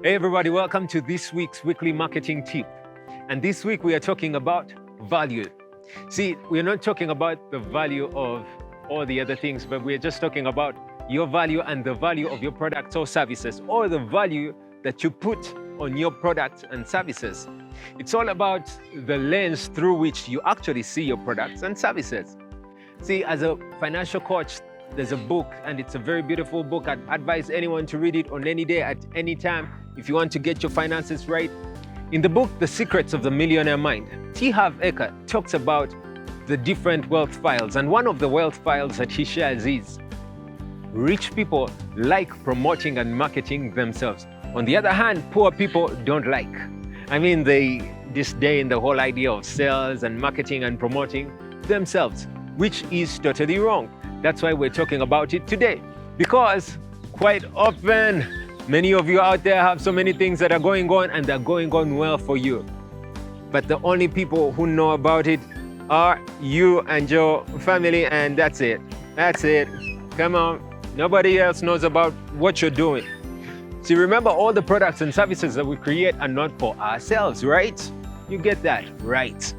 Hey everybody, welcome to this week's weekly marketing tip. And this week we are talking about value. See, we're not talking about the value of all the other things, but we're just talking about your value and the value of your products or services, or the value that you put on your products and services. It's all about the lens through which you actually see your products and services. See, as a financial coach, there's a book, and it's a very beautiful book. I'd advise anyone to read it on any day, at any time, if you want to get your finances right. In the book, The Secrets of the Millionaire Mind, Harv Ekker talks about the different wealth files. And one of the wealth files that he shares is rich people like promoting and marketing themselves. On the other hand, poor people don't like. I mean, they disdain the whole idea of sales and marketing and promoting themselves, which is totally wrong. That's why we're talking about it today, because quite often, many of you out there have so many things that are going on, and they're going on well for you. But the only people who know about it are you and your family, and that's it. That's it. Come on. Nobody else knows about what you're doing. See, remember, all the products and services that we create are not for ourselves, right? You get that, right?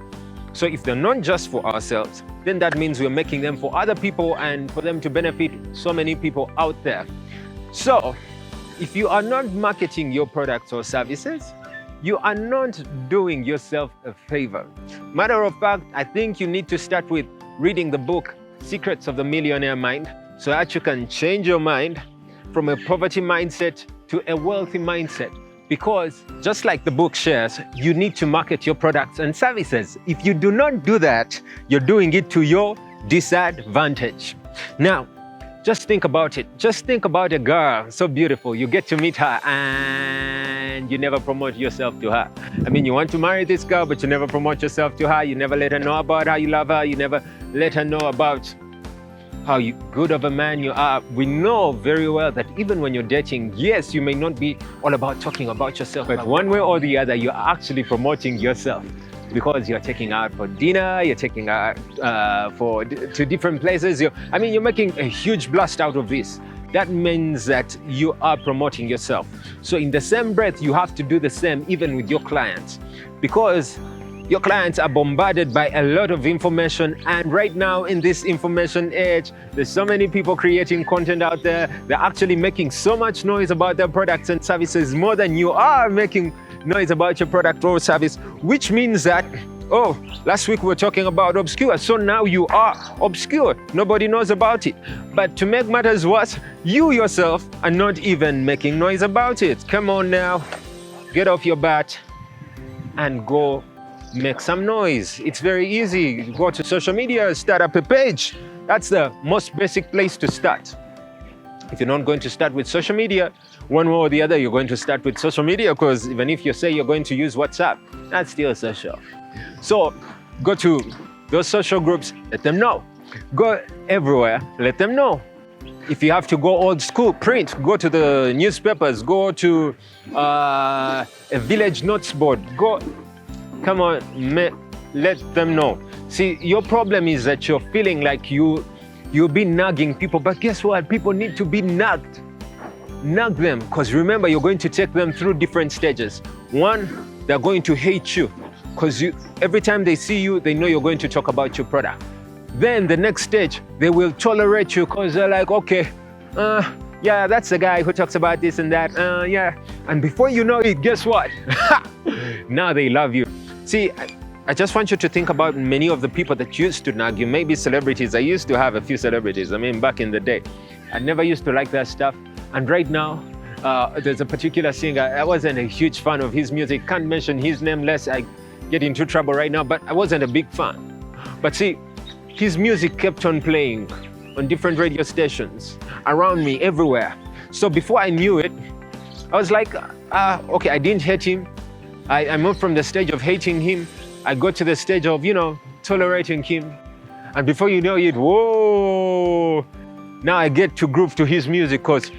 So if they're not just for ourselves, then that means we're making them for other people and for them to benefit so many people out there. So if you are not marketing your products or services, you are not doing yourself a favor. Matter of fact, I think you need to start with reading the book, Secrets of the Millionaire Mind, so that you can change your mind from a poverty mindset to a wealthy mindset. Because just like the book shares, you need to market your products and services. If you do not do that, you're doing it to your disadvantage. Now, just think about it. Just think about a girl, so beautiful. You get to meet her and you never promote yourself to her. I mean, you want to marry this girl, but you never promote yourself to her. You never let her know about how you love her. You never let her know about how good of a man you are. We know very well that even when you're dating, yes, you may not be all about talking about yourself, but one way or the other, you're actually promoting yourself, because you're taking out for dinner, you're taking out to different places. You're making a huge blast out of this. That means that you are promoting yourself. So in the same breath, you have to do the same even with your clients, because your clients are bombarded by a lot of information, and right now in this information age, there's so many people creating content out there. They're actually making so much noise about their products and services, more than you are making noise about your product or service, which means that, oh, last week we were talking about obscure, so now you are obscure. Nobody knows about it. But to make matters worse, you yourself are not even making noise about it. Come on now, get off your butt and go make some noise. It's very easy. Go to social media, start up a page. That's the most basic place to start. If you're not going to start with social media, one way or the other, you're going to start with social media, because even if you say you're going to use WhatsApp, that's still social. So go to those social groups, let them know. Go everywhere, let them know. If you have to go old school, print, go to the newspapers, go to a village notes board, go. Come on, let them know. See, your problem is that you're feeling like you've been nagging people, but guess what? People need to be nagged. Nag them, because remember, you're going to take them through different stages. One, they're going to hate you, because every time they see you, they know you're going to talk about your product. Then the next stage, they will tolerate you, because they're like, okay, yeah, that's the guy who talks about this and that, yeah. And before you know it, guess what? Now they love you. See, I just want you to think about many of the people that used to nag you, maybe celebrities. I used to have a few celebrities, back in the day. I never used to like their stuff. And right now, there's a particular singer. I wasn't a huge fan of his music. Can't mention his name lest I get into trouble right now, but I wasn't a big fan. But see, his music kept on playing on different radio stations around me, everywhere. So before I knew it, I was like, okay, I didn't hate him. I moved from the stage of hating him. I got to the stage of, tolerating him. And before you know it, whoa, now I get to groove to his music, because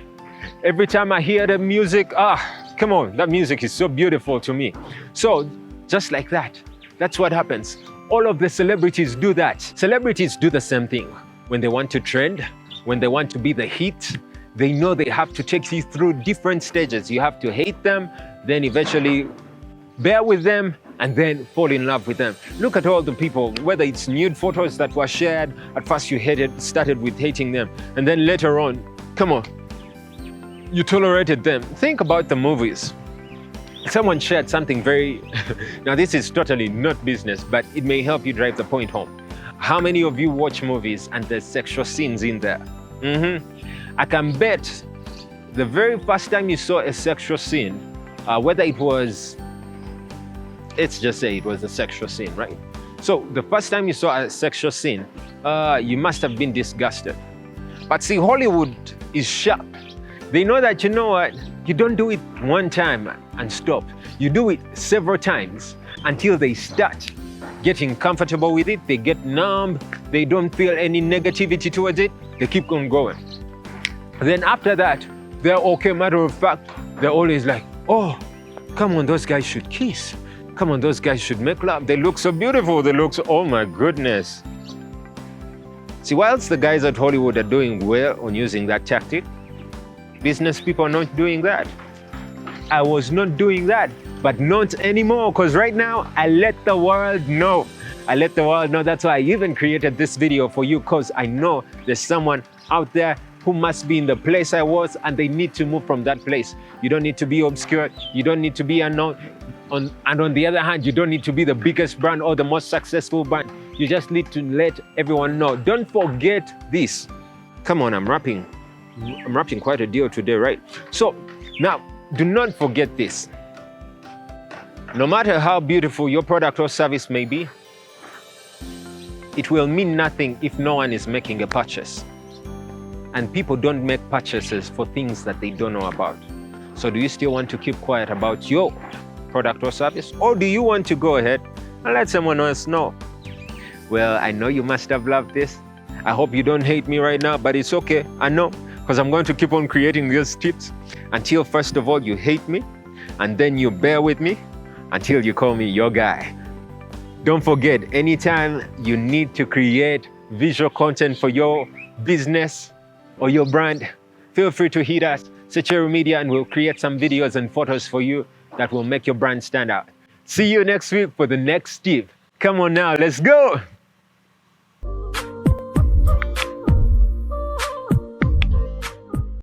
every time I hear the music, come on, that music is so beautiful to me. So just like that, that's what happens. All of the celebrities do that. Celebrities do the same thing. When they want to trend, when they want to be the hit, they know they have to take you through different stages. You have to hate them, then eventually bear with them, and then fall in love with them. Look at all the people, whether it's nude photos that were shared, at first you started with hating them, and then later on, come on, you tolerated them. Think about the movies. Someone shared something very, now this is totally not business, but it may help you drive the point home. How many of you watch movies and there's sexual scenes in there? I can bet the very first time you saw a sexual scene, whether it was, let's just say it was a sexual scene, right? So the first time you saw a sexual scene, you must have been disgusted. But see, Hollywood is sharp. They know that, you know what, you don't do it one time and stop. You do it several times until they start getting comfortable with it. They get numb. They don't feel any negativity towards it. They keep on going. Then after that, they're okay. Matter of fact, they're always like, oh, come on, those guys should kiss. Come on, those guys should make love. They look so beautiful. They look so, oh my goodness. See, whilst the guys at Hollywood are doing well on using that tactic, business people are not doing that. I was not doing that, but not anymore, because right now I let the world know. I let the world know. That's why I even created this video for you, because I know there's someone out there who must be in the place I was and they need to move from that place. You don't need to be obscure. You don't need to be unknown. And on the other hand, you don't need to be the biggest brand or the most successful brand. You just need to let everyone know. Don't forget this. Come on, I'm rapping quite a deal today, right? So now, do not forget this. No matter how beautiful your product or service may be, it will mean nothing if no one is making a purchase. And people don't make purchases for things that they don't know about. So do you still want to keep quiet about your product or service? Or do you want to go ahead and let someone else know? Well, I know you must have loved this. I hope you don't hate me right now, but it's okay. I know, because I'm going to keep on creating these tips until first of all you hate me, and then you bear with me until you call me your guy. Don't forget, anytime you need to create visual content for your business or your brand, feel free to hit us, Secure Media, and we'll create some videos and photos for you that will make your brand stand out. See you next week for the next tip. Come on now, let's go.